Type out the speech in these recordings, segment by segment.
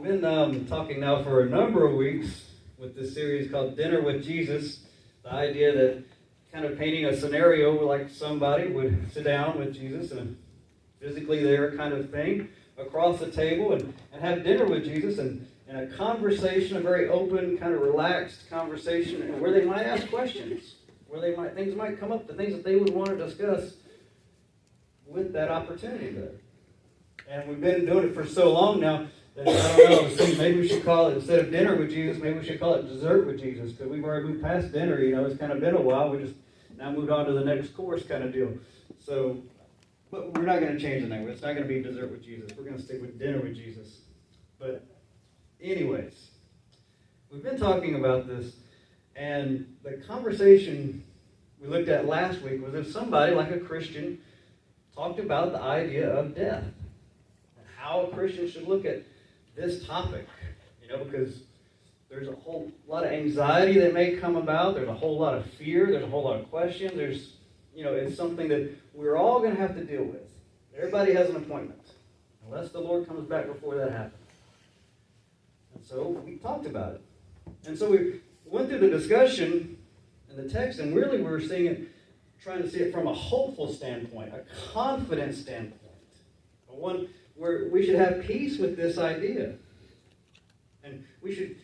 We've been talking now for a number of weeks with this series called Dinner with Jesus. The idea that kind of painting a scenario where like somebody would sit down with Jesus and physically there kind of thing across the table and have dinner with Jesus and a conversation, a very open, kind of relaxed conversation, and where they might ask questions, where things might come up, the things that they would want to discuss with that opportunity there. And we've been doing it for so long now that I don't know, I was thinking maybe we should call it, instead of dinner with Jesus, maybe we should call it dessert with Jesus, because we've already moved past dinner, it's kind of been a while. We just now moved on to the next course kind of deal. So, but we're not going to change the name. It's not going to be dessert with Jesus. We're going to stick with dinner with Jesus. But anyways, we've been talking about this, and the conversation we looked at last week was if somebody, like a Christian, talked about the idea of death and how a Christian should look at this topic, because there's a whole lot of anxiety that may come about. There's a whole lot of fear. There's a whole lot of questions. It's something that we're all going to have to deal with. Everybody has an appointment, unless the Lord comes back before that happens. And so we talked about it. And so we went through the discussion in the text, and really we were trying to see it from a hopeful standpoint, a confident standpoint, one where we should have peace with this idea. And we should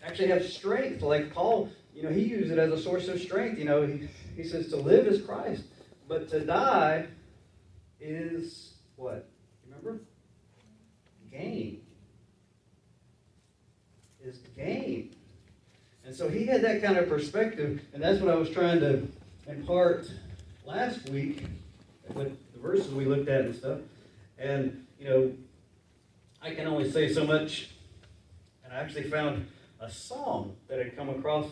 actually have strength. Like Paul, he used it as a source of strength. He says to live is Christ, but to die is what? Remember? Gain. Is gain. And so he had that kind of perspective, and that's what I was trying to impart last week with the verses we looked at and stuff. And, I can only say so much. And I actually found a song that I'd come across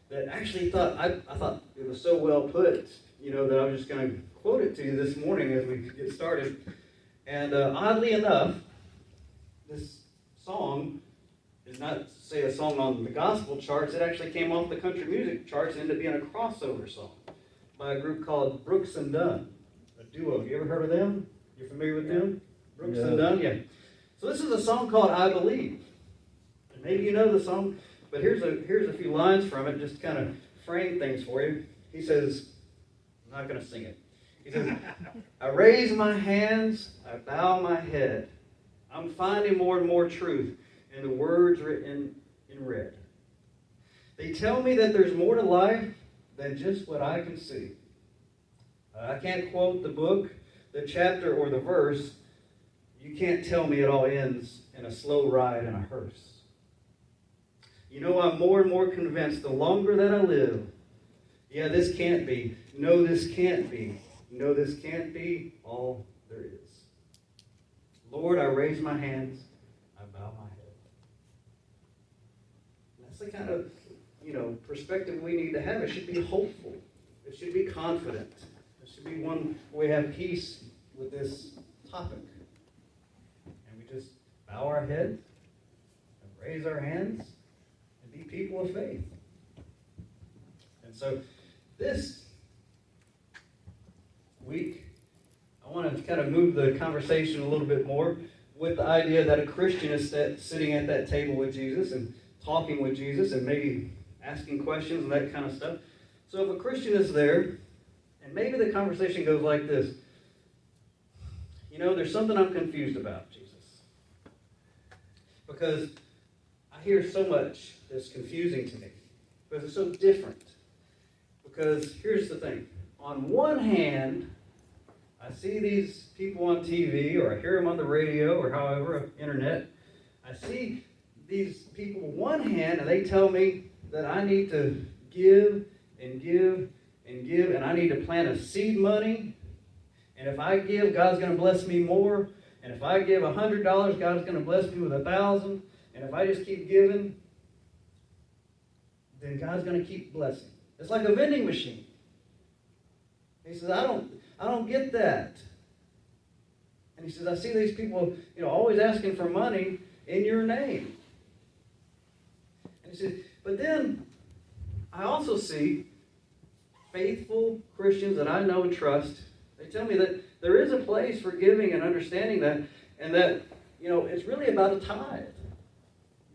that actually I thought it was so well put, that I was just going to quote it to you this morning as we get started. And oddly enough, this song is not, say, a song on the gospel charts. It actually came off the country music charts and ended up being a crossover song by a group called Brooks and Dunn, a duo. Have you ever heard of them? You familiar with them? Brooks and Dunn? Yeah. So this is a song called I Believe. And maybe you know the song, but here's a few lines from it, just to kind of frame things for you. He says, I'm not going to sing it. He says, I raise my hands, I bow my head. I'm finding more and more truth in the words written in red. They tell me that there's more to life than just what I can see. I can't quote the book, the chapter, or the verse. You can't tell me it all ends in a slow ride in a hearse. I'm more and more convinced the longer that I live, this can't be. No, this can't be. No, this can't be all there is. Lord, I raise my hands, I bow my head. That's the kind of, perspective we need to have. It should be hopeful. It should be confident. It should be one where we have peace with this topic. And we just bow our heads and raise our hands and be people of faith. And so this week, I want to kind of move the conversation a little bit more with the idea that a Christian is sitting at that table with Jesus and talking with Jesus and maybe asking questions and that kind of stuff. So if a Christian is there, and maybe the conversation goes like this, there's something I'm confused about, Jesus. Because I hear so much that's confusing to me. Because it's so different. Because here's the thing. On one hand, I see these people on TV, or I hear them on the radio, or however, internet. I see these people on one hand, and they tell me that I need to give and give and give, and I need to plant a seed money. And if I give, God's going to bless me more. And if I give $100, God's going to bless me with 1,000. And if I just keep giving, then God's going to keep blessing. It's like a vending machine. He says, I don't get that. And he says, I see these people, always asking for money in your name. And he says, but then I also see faithful Christians that I know and trust. They tell me that there is a place for giving and understanding that, and that, it's really about a tithe.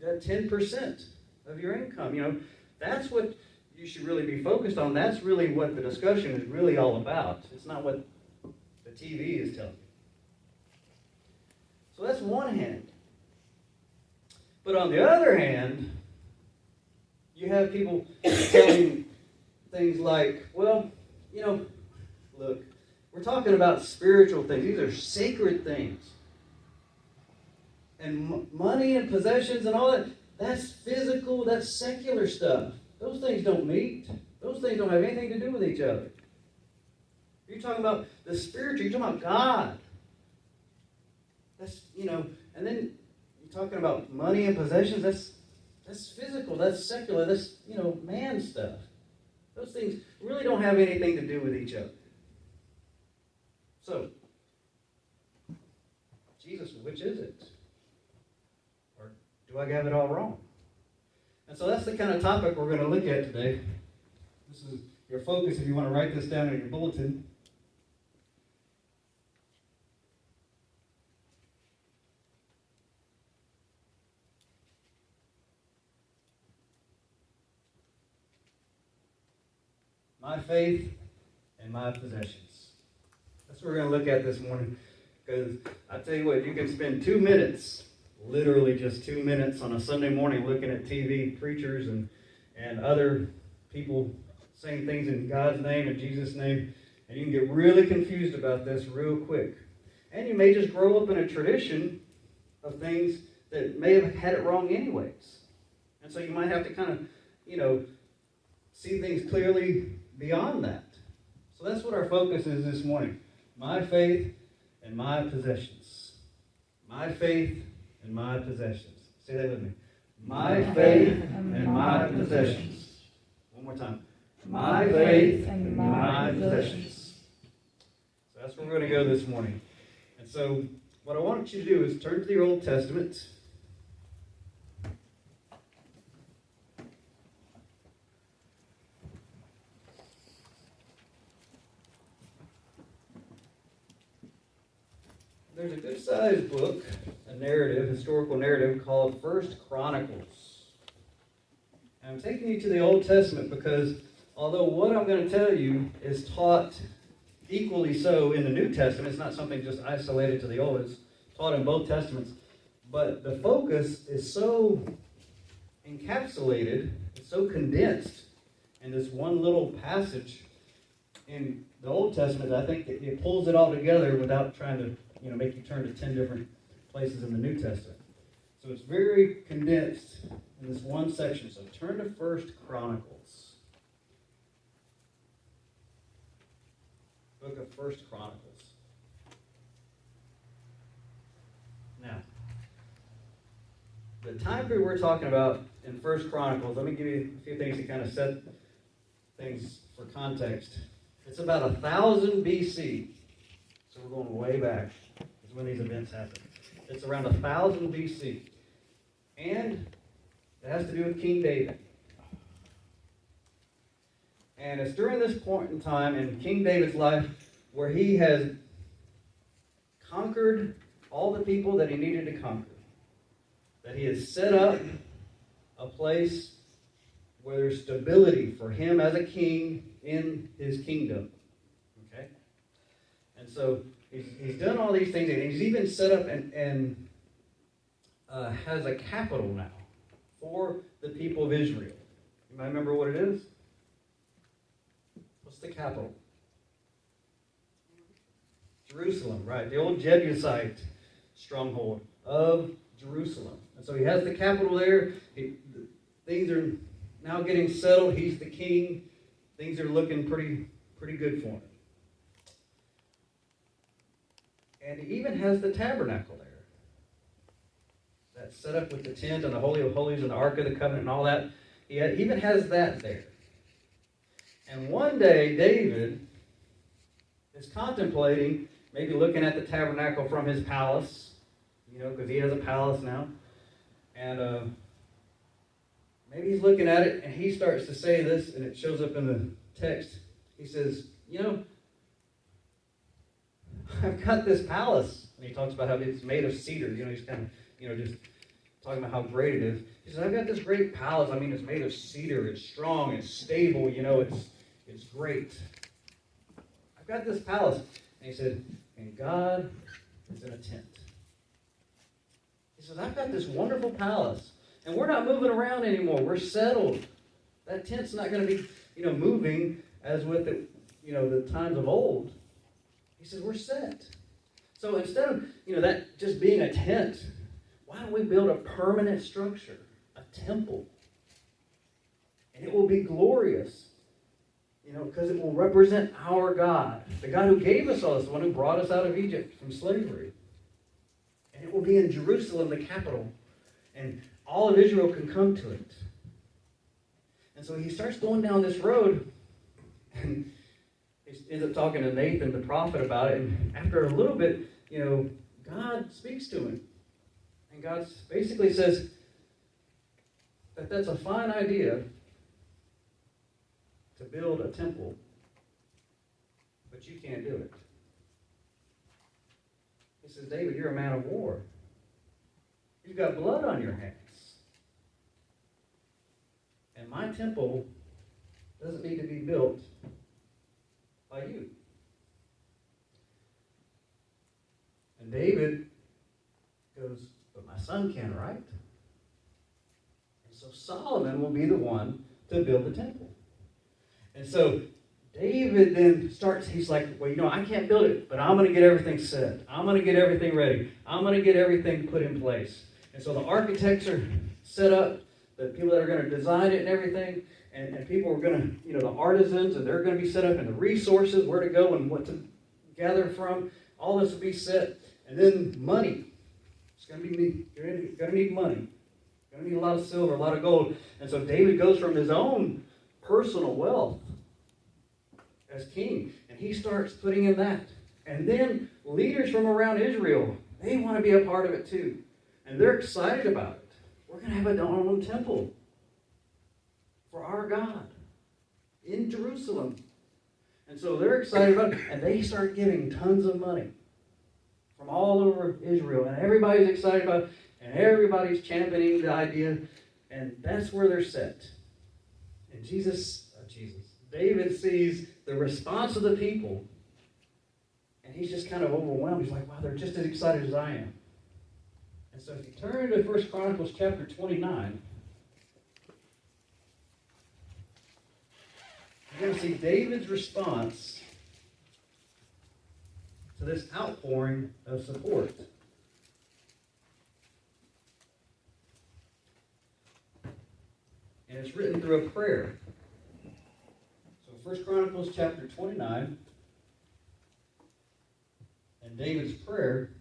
10% of your income. That's what you should really be focused on. That's really what the discussion is really all about. It's not what the TV is telling you. So that's one hand. But on the other hand, you have people telling things like, well, look, we're talking about spiritual things. These are sacred things. And money and possessions and all that, that's physical, that's secular stuff. Those things don't meet. Those things don't have anything to do with each other. You're talking about the spiritual, you're talking about God. That's, and then you're talking about money and possessions, that's physical, that's secular, that's, man stuff. Those things really don't have anything to do with each other. So, Jesus, which is it? Or do I have it all wrong? And so that's the kind of topic we're going to look at today. This is your focus if you want to write this down in your bulletin. My faith and my possessions. That's what we're going to look at this morning. Because I tell you what, you can spend 2 minutes, literally just 2 minutes on a Sunday morning looking at TV, preachers and other people saying things in God's name and Jesus' name, and you can get really confused about this real quick. And you may just grow up in a tradition of things that may have had it wrong anyways. And so you might have to kind of, see things clearly beyond that. So that's what our focus is this morning. My faith and my possessions. My faith and my possessions. Say that with me. My faith and my possessions. One more time. My faith and my possessions. So that's where we're going to go this morning. And so what I want you to do is turn to the Old Testament. There's a good-sized book, a narrative, historical narrative, called Chronicles. And I'm taking you to the Old Testament because although what I'm going to tell you is taught equally so in the New Testament, it's not something just isolated to the Old, it's taught in both Testaments, but the focus is so encapsulated, it's so condensed in this one little passage in the Old Testament, I think it pulls it all together without trying to make you turn to 10 different places in the New Testament. So it's very condensed in this one section. So turn to 1 Chronicles. Book of 1 Chronicles. Now, the time period we're talking about in 1 Chronicles, let me give you a few things to kind of set things for context. It's about 1000 BC. So we're going way back. Is when these events happen. It's around 1000 BC. And it has to do with King David. And it's during this point in time in King David's life where he has conquered all the people that he needed to conquer. That he has set up a place where there's stability for him as a king in his kingdom. Okay? And so he's done all these things, and he's even set up and has a capital now for the people of Israel. You might remember what it is? What's the capital? Jerusalem, right? The old Jebusite stronghold of Jerusalem. And so he has the capital there. Things are now getting settled. He's the king. Things are looking pretty good for him. And he even has the tabernacle there. That's set up with the tent and the Holy of Holies and the Ark of the Covenant and all that. He even has that there. And one day, David is contemplating, maybe looking at the tabernacle from his palace, because he has a palace now. And maybe he's looking at it, and he starts to say this, and it shows up in the text. He says, I've got this palace. And he talks about how it's made of cedar. He's kind of, just talking about how great it is. He says, I've got this great palace. I mean, it's made of cedar. It's strong. It's stable. You know, it's great. I've got this palace. And he said, and God is in a tent. He says, I've got this wonderful palace. And we're not moving around anymore. We're settled. That tent's not going to be, moving as with the times of old. He says, we're set. So instead of, that just being a tent, why don't we build a permanent structure, a temple? And it will be glorious, because it will represent our God, the God who gave us all this, the one who brought us out of Egypt from slavery. And it will be in Jerusalem, the capital, and all of Israel can come to it. And so he starts going down this road, and he ends up talking to Nathan, the prophet, about it. And after a little bit, God speaks to him. And God basically says that that's a fine idea to build a temple, but you can't do it. He says, David, you're a man of war. You've got blood on your hands. And my temple doesn't need to be built by you. And David goes, but my son can, right? And so Solomon will be the one to build the temple. And so David then starts, he's like, well, I can't build it, but I'm going to get everything set. I'm going to get everything ready. I'm going to get everything put in place. And so the architects are set up, the people that are going to design it and everything, and people are going to, the artisans, and they're going to be set up, and the resources, where to go and what to gather from, all this will be set. And then money. It's going to need money. Going to need a lot of silver, a lot of gold. And so David goes from his own personal wealth as king, and he starts putting in that. And then leaders from around Israel, they want to be a part of it too. And they're excited about it. We're going to have our own temple for our God in Jerusalem. And so they're excited about it, and they start giving tons of money from all over Israel. And everybody's excited about it, and everybody's championing the idea, and that's where they're set. And David sees the response of the people, and he's just kind of overwhelmed. He's like, wow, they're just as excited as I am. And so if you turn to 1 Chronicles chapter 29, you're going to see David's response to this outpouring of support. And it's written through a prayer. So 1 Chronicles chapter 29, and David's prayer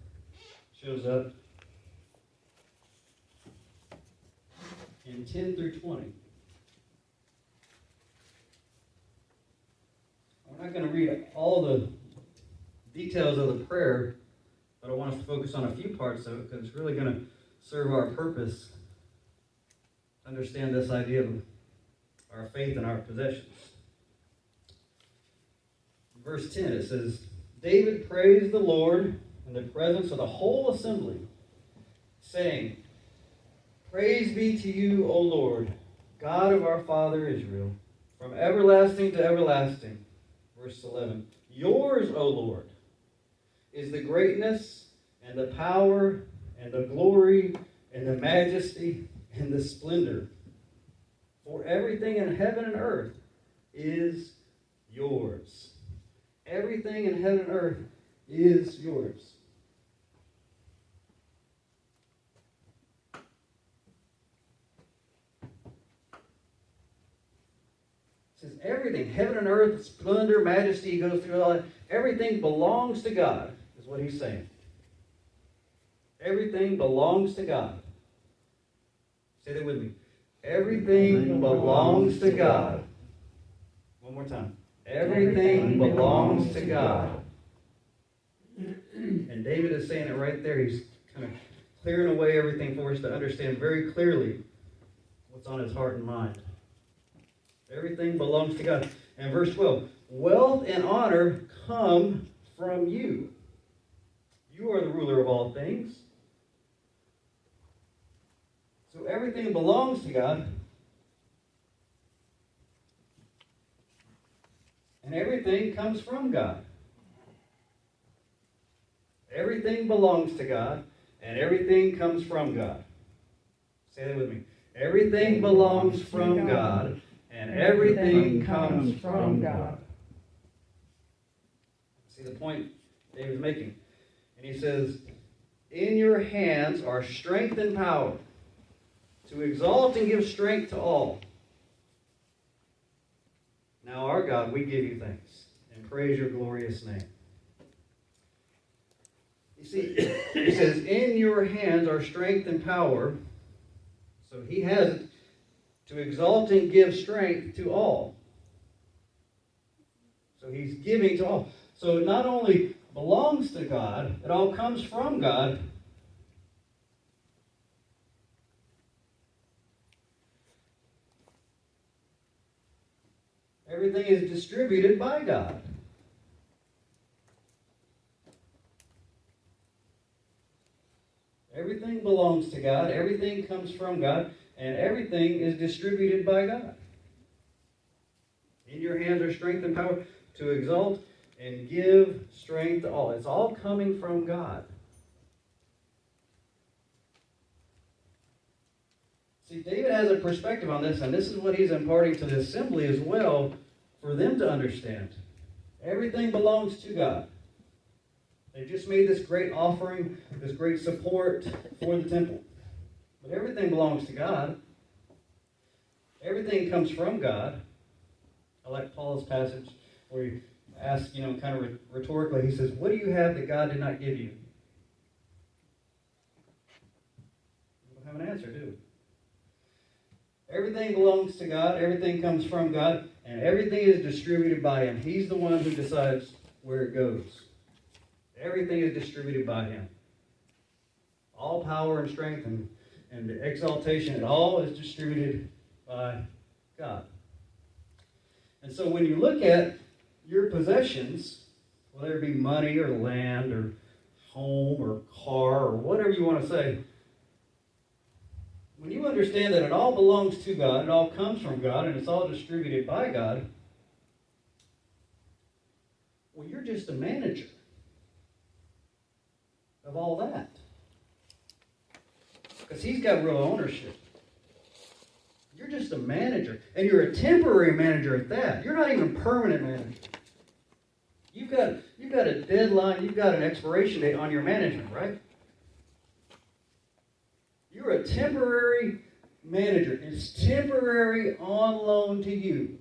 shows up in 10 through 20. I'm not going to read all the details of the prayer, but I want us to focus on a few parts of it because it's really going to serve our purpose to understand this idea of our faith and our possessions. In verse 10 it says, David praised the Lord in the presence of the whole assembly, saying, Praise be to you, O Lord, God of our father Israel, from everlasting to everlasting. Verse 11, Yours, O Lord, is the greatness and the power and the glory and the majesty and the splendor. For everything in heaven and earth is yours. Everything in heaven and earth is yours. It says everything, heaven and earth, splendor, majesty, he goes through all that. Everything belongs to God, is what he's saying. Everything belongs to God. Say that with me. Everything belongs to God. One more time. Everything belongs to God. And David is saying it right there. He's kind of clearing away everything for us to understand very clearly what's on his heart and mind. Everything belongs to God. And verse 12, wealth and honor come from you. You are the ruler of all things. So everything belongs to God. And everything comes from God. Everything belongs to God, and everything comes from God. Say that with me. Everything belongs from God, and everything comes from God. See the point David's making? And he says, in your hands are strength and power, to exalt and give strength to all. Now, our God, we give you thanks and praise your glorious name. You see, he says, in your hands are strength and power. So he has it to exalt and give strength to all. So he's giving to all. So it not only belongs to God, it all comes from God. Everything is distributed by God. Everything belongs to God, everything comes from God, and everything is distributed by God. In your hands are strength and power to exalt and give strength to all. It's all coming from God. See, David has a perspective on this, and this is what he's imparting to the assembly as well, for them to understand. Everything belongs to God. They just made this great offering, this great support for the temple. But everything belongs to God. Everything comes from God. I like Paul's passage where he asks, kind of rhetorically, he says, what do you have that God did not give you? We don't have an answer, do we? Everything belongs to God, everything comes from God, and everything is distributed by Him. He's the one who decides where it goes. Everything is distributed by Him. All power and strength and exaltation, it all is distributed by God. And so when you look at your possessions, whether it be money or land or home or car or whatever you want to say, when you understand that it all belongs to God, it all comes from God, and it's all distributed by God, well, you're just a manager of all that. Because He's got real ownership. You're just a manager, and you're a temporary manager at that. You're not even a permanent manager. You've got a deadline, you've got an expiration date on your management, right? You're a temporary manager. It's temporary on loan to you.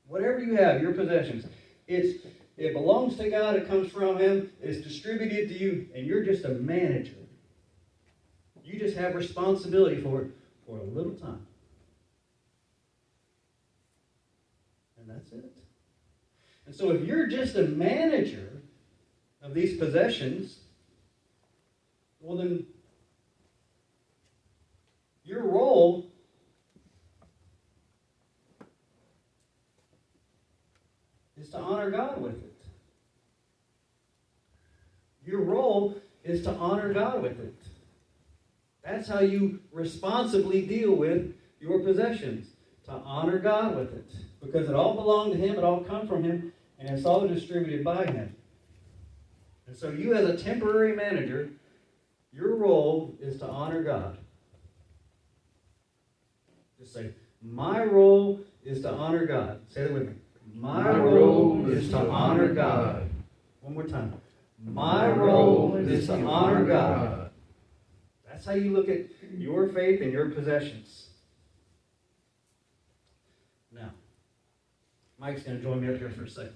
Whatever you have, your possessions, it belongs to God, it comes from Him, it's distributed to you, and you're just a manager. You just have responsibility for it for a little time. And that's it. And so if you're just a manager of these possessions, well then, your role is to honor God with it. Your role is to honor God with it. That's how you responsibly deal with your possessions, to honor God with it. Because it all belonged to Him, it all comes from Him, and it's all distributed by Him. And so you as a temporary manager, your role is to honor God. Just say, my role is to honor God. Say that with me. My role is to honor God. One more time. My role is to honor God. That's how you look at your faith and your possessions. Now, Mike's going to join me up here for a second.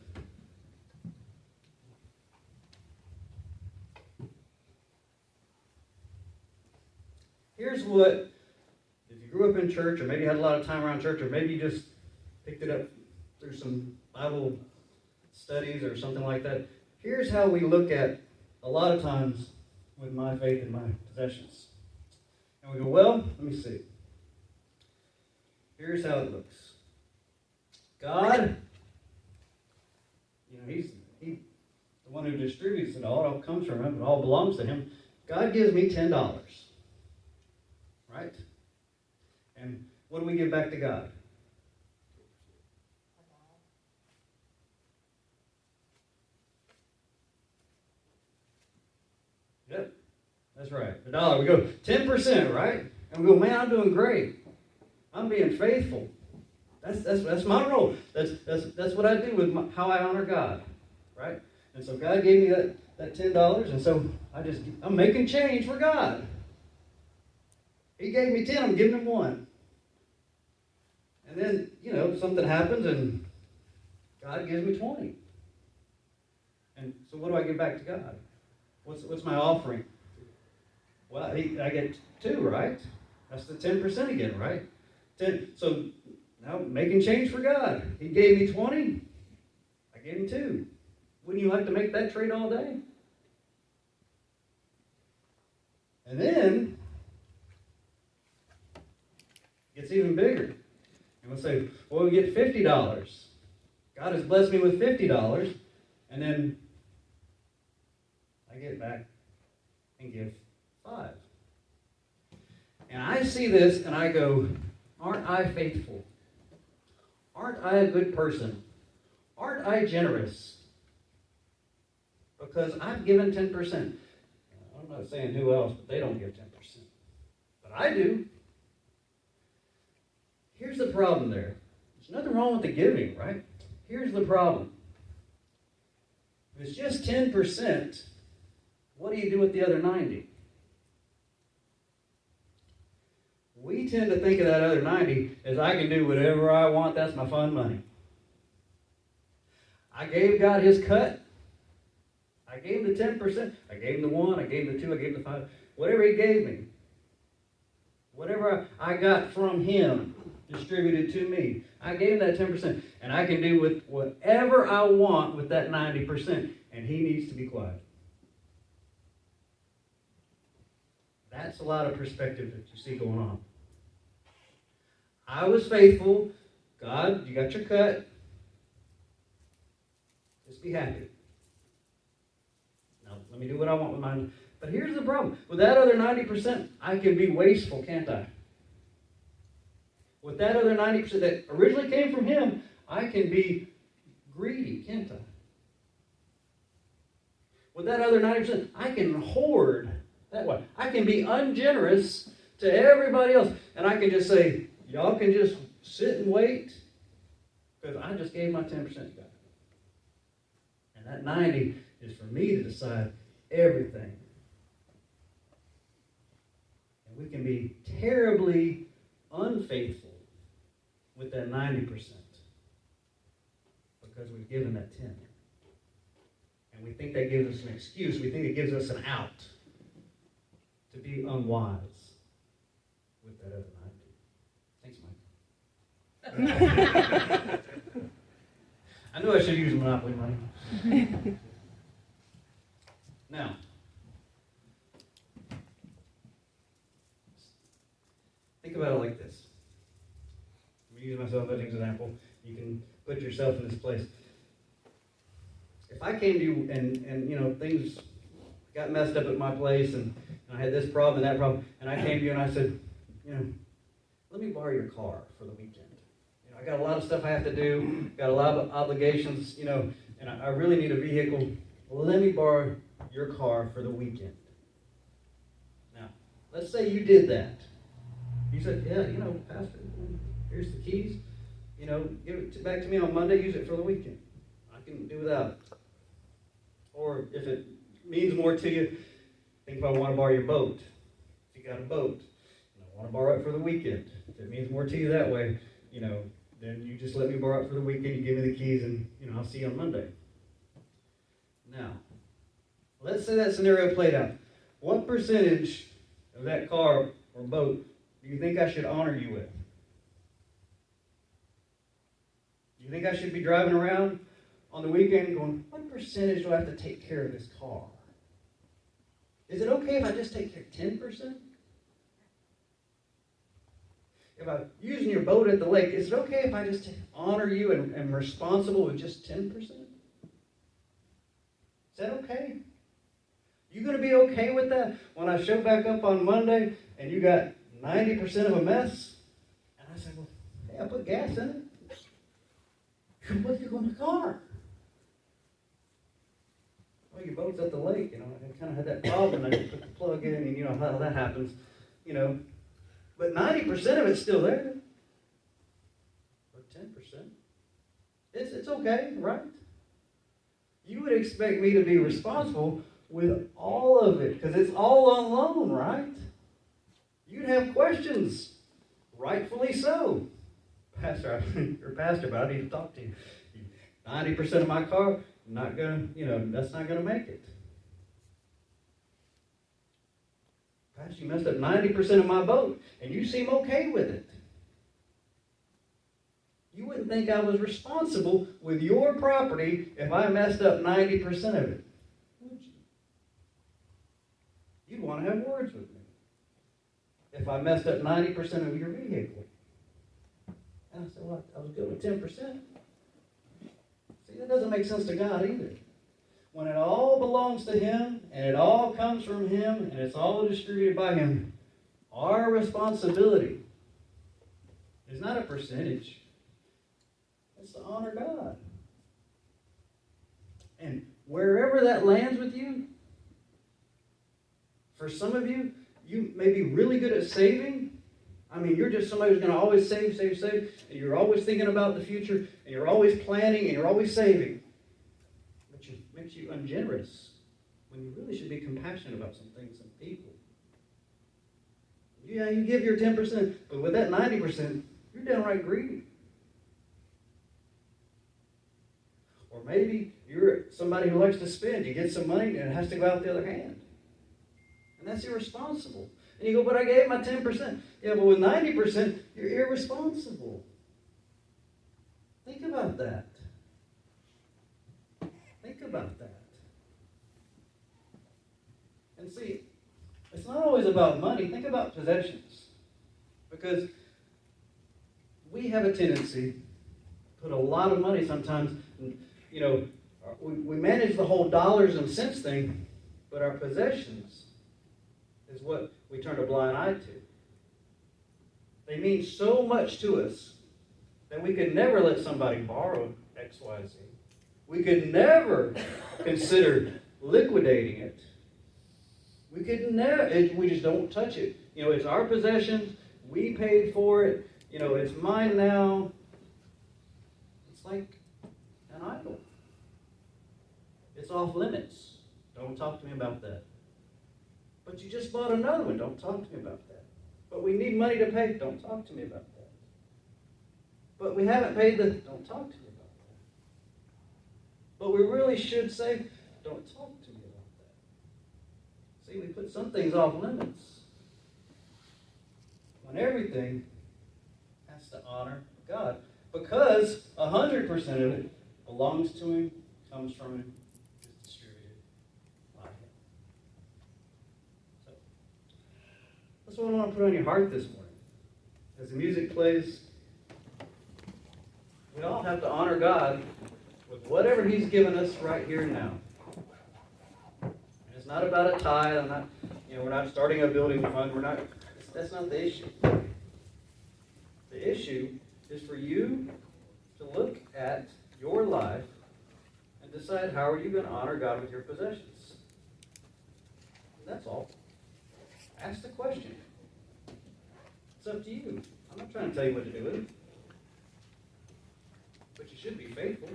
Here's what, if you grew up in church, or maybe you had a lot of time around church, or maybe you just picked it up through some Bible studies or something like that. Here's how we look at a lot of times with my faith and my possessions. And we go, well, let me see. Here's how it looks. God, He's the one who distributes it all. It all comes from Him. It all belongs to Him. God gives me $10. right? And what do we give back to God? Yep, that's right. $1. We go 10%, right? And we go, man, I'm doing great. I'm being faithful. That's my role. That's what I do with how I honor God, right? And so God gave me that $10, and so I'm making change for God. He gave me 10, I'm giving him 1. And then, something happens and God gives me 20. And so what do I give back to God? What's my offering? Well, I get 2, right? That's the 10% again, right? 10. So now making change for God. He gave me 20. I gave him 2. Wouldn't you like to make that trade all day? And then it gets even bigger. And we'll say, well, we get $50. God has blessed me with $50, and then I get back and give 5. And I see this and I go, aren't I faithful? Aren't I a good person? Aren't I generous? Because I've given 10%. I'm not saying who else, but they don't give 10%. But I do. Here's the problem there. There's nothing wrong with the giving, right? Here's the problem. If it's just 10%, what do you do with the other 90? We tend to think of that other 90 as I can do whatever I want. That's my fun money. I gave God his cut. I gave him the 10%. I gave him the 1. I gave him the 2. I gave him the 5. Whatever he gave me. Whatever I got from him distributed to me. I gave him that 10%. And I can do with whatever I want with that 90%. And he needs to be quiet. That's a lot of perspective that you see going on. I was faithful. God, you got your cut. Just be happy. Now, let me do what I want with mine. But here's the problem. With that other 90%, I can be wasteful, can't I? With that other 90% that originally came from him, I can be greedy, can't I? With that other 90%, I can hoard that way. I can be ungenerous to everybody else. And I can just say, y'all can just sit and wait because I just gave my 10% to God. And that 90 is for me to decide everything. And we can be terribly unfaithful with that 90% because we've given that 10. And we think that gives us an excuse. We think it gives us an out to be unwise with that other 90. Thanks, Mike. I knew I should use Monopoly money. Now, think about it like this. I'm using myself as an example. You can put yourself in this place. If I came to you and things got messed up at my place and I had this problem and that problem, and I came to you and I said, let me borrow your car for the weekend. I got a lot of stuff I have to do, got a lot of obligations, and I really need a vehicle. Well, let me borrow your car for the weekend. Now, let's say you did that. You said, yeah, Pastor, here's the keys. Give it back to me on Monday, use it for the weekend. I can do without it. Or if it means more to you, think if I want to borrow your boat. If you got a boat, I want to borrow it for the weekend. If it means more to you that way, then you just let me borrow it for the weekend. You give me the keys, and I'll see you on Monday. Now, let's say that scenario played out. What percentage of that car or boat do you think I should honor you with? Do you think I should be driving around on the weekend going, what percentage do I have to take care of this car? Is it okay if I just take care of 10%? If I'm using your boat at the lake, is it okay if I just honor you and am responsible with just 10%? Is that okay? You going to be okay with that when I show back up on Monday and you got 90% of a mess. And I said, well, hey, I put gas in it. What's it going to the car? Well, your boat's at the lake, you know. I kind of had that problem. I just put the plug in, and you know how that happens, you know. But 90% of it's still there. Or 10%. It's okay, right? You would expect me to be responsible with all of it, because it's all on loan, right? You'd have questions. Rightfully so. Pastor, you're a pastor, but I need to talk to you. 90% of my car, not gonna, you know, that's not gonna make it. Pastor, you messed up 90% of my boat, and you seem okay with it. You wouldn't think I was responsible with your property if I messed up 90% of it, would you? You'd want to have words with me if I messed up 90% of your vehicle. And I said, well, I was good with 10%. See, that doesn't make sense to God either. When it all belongs to Him, and it all comes from Him, and it's all distributed by Him, our responsibility is not a percentage. It's to honor God. And wherever that lands with you, for some of you, you may be really good at saving. I mean, you're just somebody who's going to always save, and you're always thinking about the future, and you're always planning, and you're always saving. But it makes you ungenerous when you really should be compassionate about some things and people. Yeah, you give your 10%, but with that 90%, you're downright greedy. Or maybe you're somebody who likes to spend. You get some money and it has to go out the other hand. And that's irresponsible. And you go, but I gave my 10%. Yeah, but with 90%, you're irresponsible. Think about that. Think about that. And see, it's not always about money. Think about possessions. Because we have a tendency to put a lot of money sometimes, you know, we manage the whole dollars and cents thing, but our possessions is what we turn a blind eye to. They mean so much to us that we could never let somebody borrow X, Y, Z. We could never consider liquidating it. We could never, we just don't touch it. You know, it's our possessions. We paid for it. You know, it's mine now. It's like an idol. It's off limits. Don't talk to me about that. But you just bought another one. Don't talk to me about that. But we need money to pay. Don't talk to me about that. But we haven't paid the... Don't talk to me about that. But we really should say, don't talk to me about that. See, we put some things off limits. When everything has to honor God. Because 100% of it belongs to Him, comes from Him, is distributed by Him. So, that's what I want to put on your heart this morning. As the music plays, we all have to honor God with whatever He's given us right here and now. And it's not about a tithe. We're not starting a building fund. That's not the issue. The issue is for you to look at your life and decide how are you going to honor God with your possessions. And that's all. Ask the question. It's up to you. I'm not trying to tell you what to do with it. But you should be faithful.